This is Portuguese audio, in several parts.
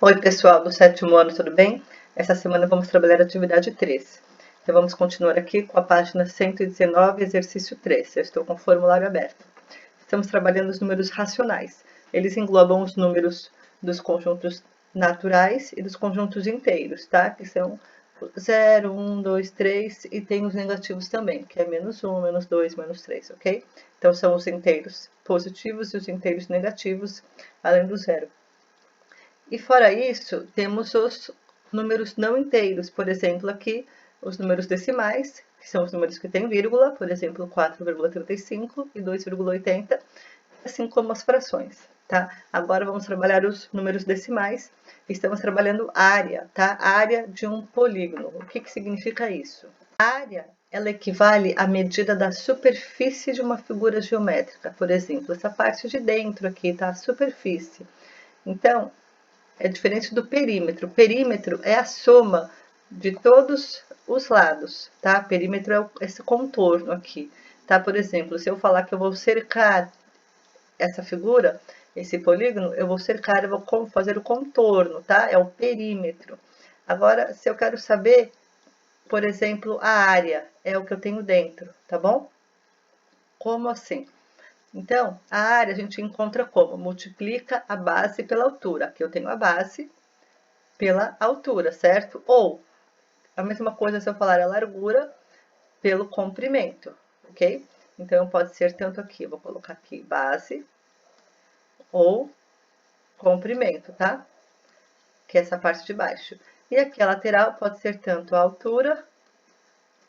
Oi, pessoal do 7º ano, tudo bem? Essa semana vamos trabalhar a atividade 3. Então, vamos continuar aqui com a página 119, exercício 3. Eu estou com o formulário aberto. Estamos trabalhando os números racionais. Eles englobam os números dos conjuntos naturais e dos conjuntos inteiros, tá? Que são 0, 1, 2, 3 e tem os negativos também, que é menos 1, menos 2, menos 3, ok? Então, são os inteiros positivos e os inteiros negativos, além do zero. E fora isso, temos os números não inteiros, por exemplo, aqui os números decimais, que são os números que têm vírgula, por exemplo, 4,35 e 2,80, assim como as frações, tá? Agora vamos trabalhar os números decimais. Estamos trabalhando área, tá? Área de um polígono. O que significa isso? A área, ela equivale à medida da superfície de uma figura geométrica, por exemplo, essa parte de dentro aqui, tá? A superfície. Então, é diferente do perímetro. O perímetro é a soma de todos os lados, tá? Perímetro é esse contorno aqui, tá? Por exemplo, se eu falar que eu vou cercar essa figura, esse polígono, eu vou cercar, eu vou fazer o contorno, tá? É o perímetro. Agora, se eu quero saber, por exemplo, a área, é o que eu tenho dentro, tá bom? Como assim? Então, a área a gente encontra como? Multiplica a base pela altura. Aqui eu tenho a base pela altura, certo? Ou, a mesma coisa se eu falar a largura pelo comprimento, ok? Então, pode ser tanto aqui, vou colocar aqui base ou comprimento, tá? Que é essa parte de baixo. E aqui a lateral pode ser tanto a altura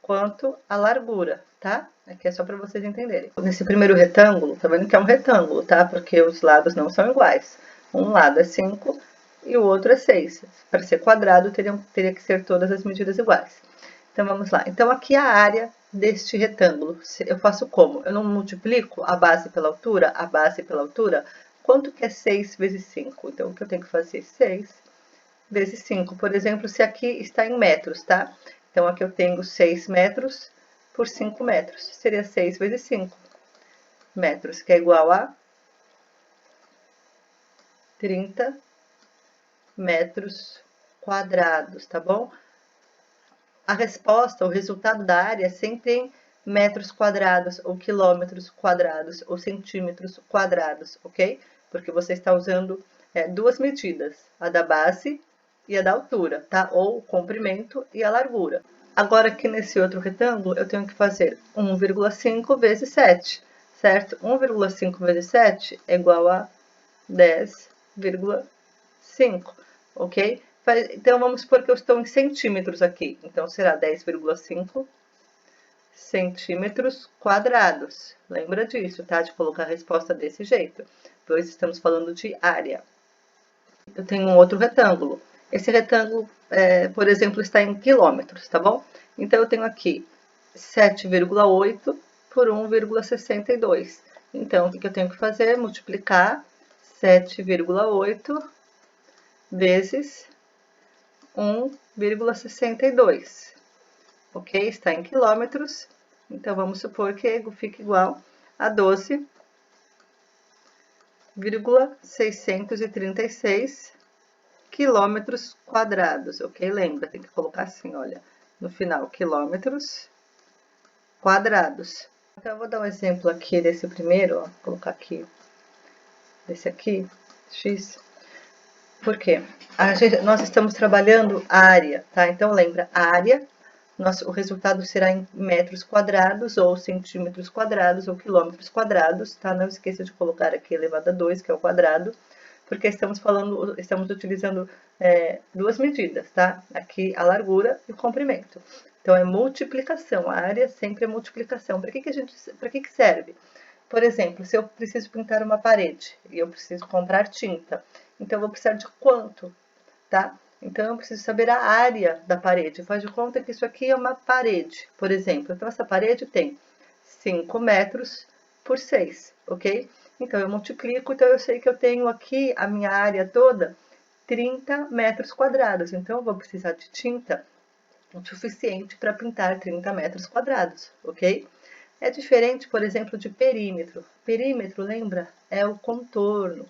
quanto a largura, tá? Aqui é só para vocês entenderem. Nesse primeiro retângulo, tá vendo que é um retângulo, tá? Porque os lados não são iguais. Um lado é 5 e o outro é 6. Para ser quadrado, teria que ser todas as medidas iguais. Então, vamos lá. Então, aqui a área deste retângulo. Eu faço como? Eu não multiplico a base pela altura? A base pela altura? Quanto que é 6 vezes 5? Então, o que eu tenho que fazer? 6 vezes 5. Por exemplo, se aqui está em metros, tá? Então, aqui eu tenho 6 metros por 5 metros. Seria 6 vezes 5 metros, que é igual a 30 metros quadrados, tá bom? A resposta, o resultado da área é sempre em metros quadrados, ou quilômetros quadrados, ou centímetros quadrados, ok? Porque você está usando duas medidas, a da base e a da altura, tá? Ou o comprimento e a largura. Agora, aqui nesse outro retângulo, eu tenho que fazer 1,5 vezes 7, certo? 1,5 vezes 7 é igual a 10,5, ok? Então, vamos supor que eu estou em centímetros aqui. Então, será 10,5 centímetros quadrados. Lembra disso, tá? De colocar a resposta desse jeito. Pois estamos falando de área. Eu tenho um outro retângulo. Esse retângulo, por exemplo, está em quilômetros, tá bom? Então, eu tenho aqui 7,8 por 1,62. Então, o que eu tenho que fazer? Multiplicar 7,8 vezes 1,62. Ok? Está em quilômetros. Então, vamos supor que fica igual a 12,636 quilômetros quadrados, ok? Lembra, tem que colocar assim, olha, no final, quilômetros quadrados. Então, eu vou dar um exemplo aqui desse primeiro, ó, vou colocar aqui, desse aqui, x. Por quê? Nós estamos trabalhando área, tá? Então, lembra, área, o resultado será em metros quadrados, ou centímetros quadrados, ou quilômetros quadrados, tá? Não esqueça de colocar aqui elevado a 2, que é o quadrado, porque estamos utilizando duas medidas, tá? Aqui a largura e o comprimento. Então, é multiplicação, a área sempre é multiplicação. Para que serve? Por exemplo, se eu preciso pintar uma parede e eu preciso comprar tinta, então eu vou precisar de quanto, tá? Então eu preciso saber a área da parede. Faz de conta que isso aqui é uma parede, por exemplo. Então essa parede tem 5 metros por 6, ok? Então eu multiplico, então eu sei que eu tenho aqui a minha área toda 30 metros quadrados. Então eu vou precisar de tinta o suficiente para pintar 30 metros quadrados, ok? É diferente, por exemplo, de perímetro. Perímetro, lembra? É o contorno.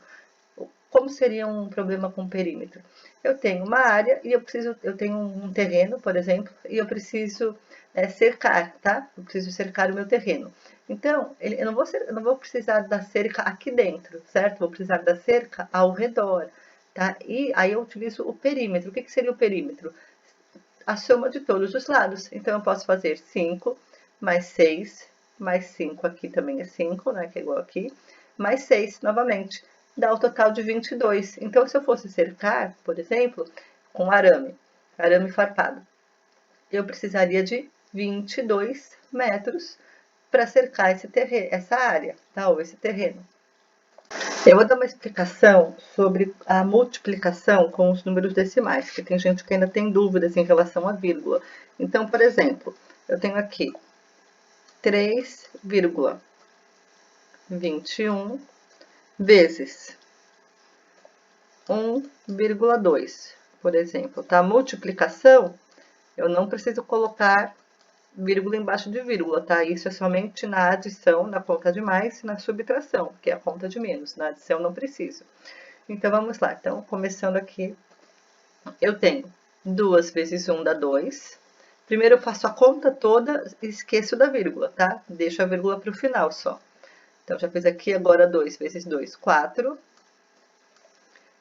como seria um problema com perímetro? Eu tenho uma área e eu tenho um terreno, por exemplo, e eu preciso cercar, tá? Eu preciso cercar o meu terreno. Então, eu não vou precisar da cerca aqui dentro, certo? Vou precisar da cerca ao redor, tá? E aí eu utilizo o perímetro. O que seria o perímetro? A soma de todos os lados. Então, eu posso fazer 5 mais 6, mais 5 aqui também é 5, né? Que é igual aqui, mais 6 novamente. Dá o total de 22. Então, se eu fosse cercar, por exemplo, com arame farpado, eu precisaria de 22 metros para cercar essa área, tá? Ou esse terreno. Eu vou dar uma explicação sobre a multiplicação com os números decimais, porque tem gente que ainda tem dúvidas em relação à vírgula. Então, por exemplo, eu tenho aqui 3,21 vezes 1,2, por exemplo, tá? A multiplicação, eu não preciso colocar vírgula embaixo de vírgula, tá? Isso é somente na adição, na conta de mais, e na subtração, que é a conta de menos. Na adição não preciso. Então, vamos lá. Então, começando aqui, eu tenho 2 vezes 1 dá 2. Primeiro eu faço a conta toda e esqueço da vírgula, tá? Deixo a vírgula para o final só. Então, já fiz aqui, agora 2 vezes 2, 4.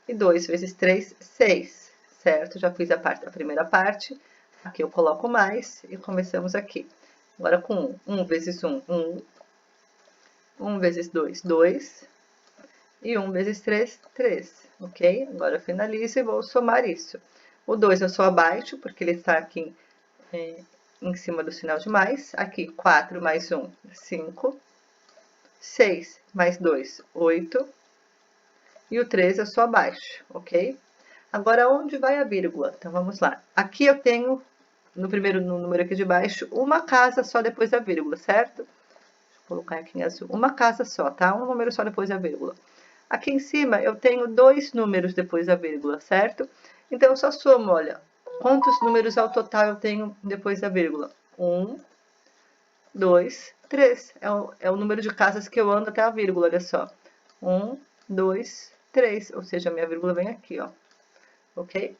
E 2 vezes 3, 6, certo? Já fiz a primeira parte. Aqui eu coloco mais e começamos aqui. Agora com 1. 1 vezes 1, 1. 1 vezes 2, 2. E 1 vezes 3, 3. Ok? Agora eu finalizo e vou somar isso. O 2 eu só abaixo, porque ele está aqui em cima do sinal de mais. Aqui, 4 mais 1, 5. 6 mais 2, 8. E o 3 eu só abaixo, ok? Agora, onde vai a vírgula? Então, vamos lá. Aqui eu tenho, no número aqui de baixo, uma casa só depois da vírgula, certo? Deixa eu colocar aqui em azul. Uma casa só, tá? Um número só depois da vírgula. Aqui em cima, eu tenho 2 números depois da vírgula, certo? Então, eu só somo, olha, quantos números ao total eu tenho depois da vírgula? 1, 2, 3. É o número de casas que eu ando até a vírgula, olha só. 1, 2, 3. Ou seja, a minha vírgula vem aqui, ó. Ok?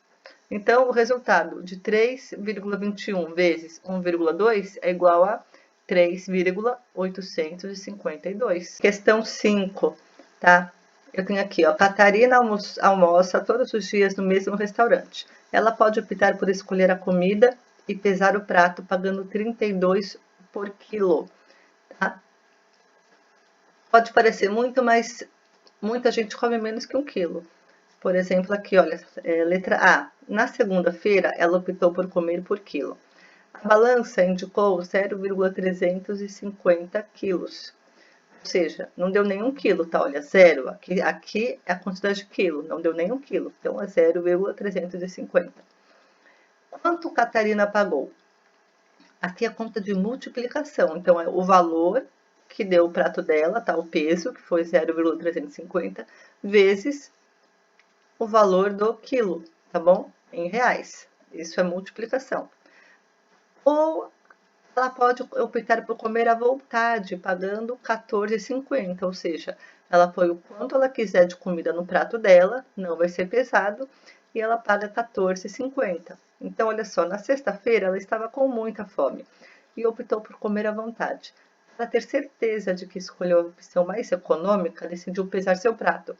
Então, o resultado de 3,21 vezes 1,2 é igual a 3,852. Questão 5, tá? Eu tenho aqui, ó, Catarina almoça todos os dias no mesmo restaurante. Ela pode optar por escolher a comida e pesar o prato, pagando 32 por quilo, tá? Pode parecer muito, mas muita gente come menos que 1 quilo. Por exemplo, aqui, olha, letra A. Na segunda-feira, ela optou por comer por quilo. A balança indicou 0,350 quilos. Ou seja, não deu nenhum quilo, tá? Olha, zero. Aqui é a quantidade de quilo, não deu nenhum quilo. Então, é 0,350. Quanto Catarina pagou? Aqui é a conta de multiplicação. Então, é o valor que deu o prato dela, tá? O peso, que foi 0,350, vezes o valor do quilo, tá bom? Em reais. Isso é multiplicação. Ou ela pode optar por comer à vontade, pagando 14,50, ou seja, ela põe o quanto ela quiser de comida no prato dela, não vai ser pesado, e ela paga 14,50. Então, olha só, na sexta-feira ela estava com muita fome e optou por comer à vontade. Para ter certeza de que escolheu a opção mais econômica, decidiu pesar seu prato.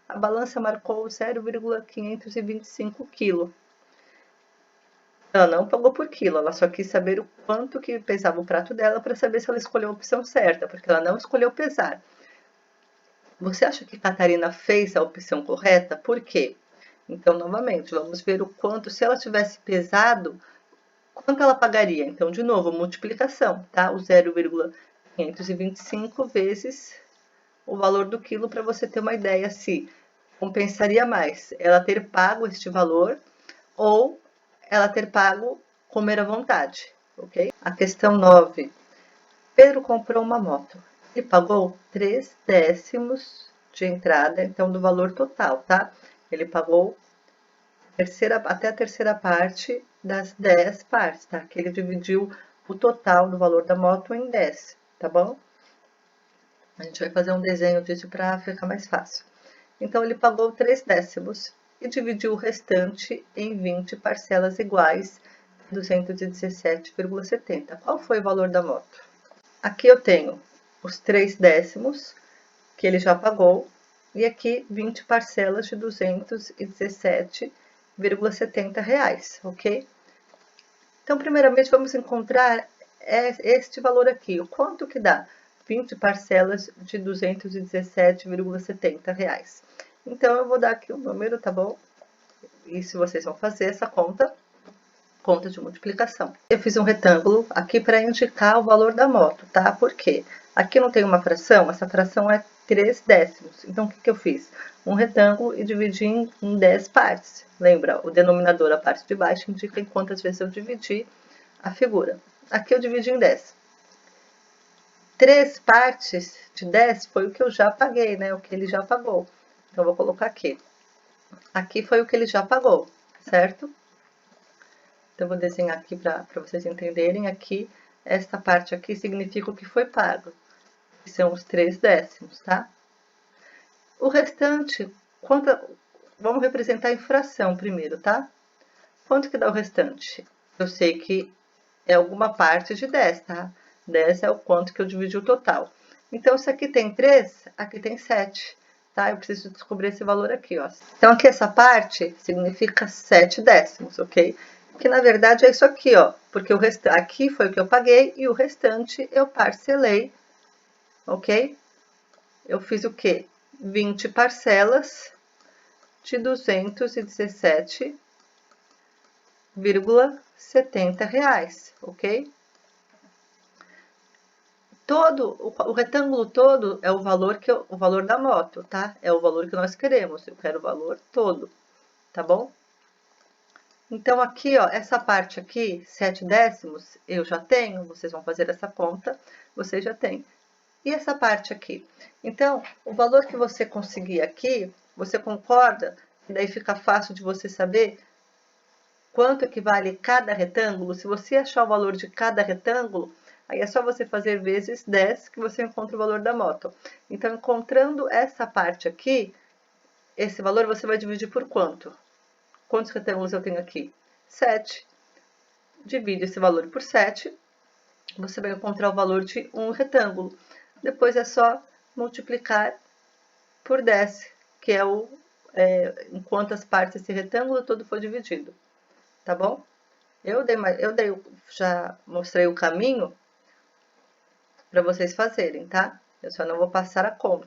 A balança marcou 0,525 kg. Ela não pagou por quilo, ela só quis saber o quanto que pesava o prato dela para saber se ela escolheu a opção certa, porque ela não escolheu pesar. Você acha que Catarina fez a opção correta? Por quê? Então, novamente, vamos ver o quanto, se ela tivesse pesado, quanto ela pagaria? Então, de novo, multiplicação, tá? O 0,525 vezes o valor do quilo para você ter uma ideia se compensaria mais ela ter pago este valor ou ela ter pago comer à vontade, ok? A questão 9. Pedro comprou uma moto e pagou 3 décimos de entrada, então, do valor total, tá? Ele pagou até a terceira parte das 10 partes, tá? Que ele dividiu o total do valor da moto em 10, tá bom? A gente vai fazer um desenho disso para ficar mais fácil. Então, ele pagou 3 décimos e dividiu o restante em 20 parcelas iguais, 217,70. Qual foi o valor da moto? Aqui eu tenho os 3 décimos, que ele já pagou, e aqui 20 parcelas de 217,70 reais, ok? Então, primeiramente, vamos encontrar este valor aqui. O quanto que dá? 20 parcelas de 217,70 reais. Então, eu vou dar aqui o número, tá bom? E se vocês vão fazer essa conta de multiplicação. Eu fiz um retângulo aqui para indicar o valor da moto, tá? Por quê? Aqui não tem uma fração, essa fração é 3 décimos. Então, o que eu fiz? Um retângulo e dividi em 10 partes. Lembra, o denominador, a parte de baixo, indica em quantas vezes eu dividi a figura. Aqui eu dividi em 10. 3 partes de 10 foi o que eu já paguei, né? O que ele já pagou. Então, eu vou colocar aqui. Aqui foi o que ele já pagou, certo? Então, eu vou desenhar aqui para vocês entenderem. Aqui, esta parte aqui significa o que foi pago, que são os 3 décimos, tá? O restante, vamos representar em fração primeiro, tá? Quanto que dá o restante? Eu sei que é alguma parte de 10, tá? 10 é o quanto que eu dividi o total. Então, se aqui tem 3, aqui tem 7, tá? Eu preciso descobrir esse valor aqui, ó. Então, aqui essa parte significa 7 décimos, ok? Que na verdade é isso aqui, ó, porque aqui foi o que eu paguei e o restante eu parcelei, ok? Eu fiz o quê? 20 parcelas de 217,70 reais, ok? O retângulo todo é o valor o valor da moto, tá? É o valor que nós queremos. Eu quero o valor todo, tá bom? Então, aqui, ó, essa parte aqui, 7 décimos, eu já tenho, vocês vão fazer essa conta, vocês já têm. E essa parte aqui? Então, o valor que você conseguir aqui, você concorda? E daí fica fácil de você saber quanto equivale cada retângulo. Se você achar o valor de cada retângulo, aí é só você fazer vezes 10 que você encontra o valor da moto. Então, encontrando essa parte aqui, esse valor você vai dividir por quanto? Quantos retângulos eu tenho aqui? 7. Divide esse valor por 7, você vai encontrar o valor de um retângulo. Depois é só multiplicar por 10, que é em quantas partes esse retângulo todo foi dividido. Tá bom? Já mostrei o caminho para vocês fazerem, tá? Eu só não vou passar a conta.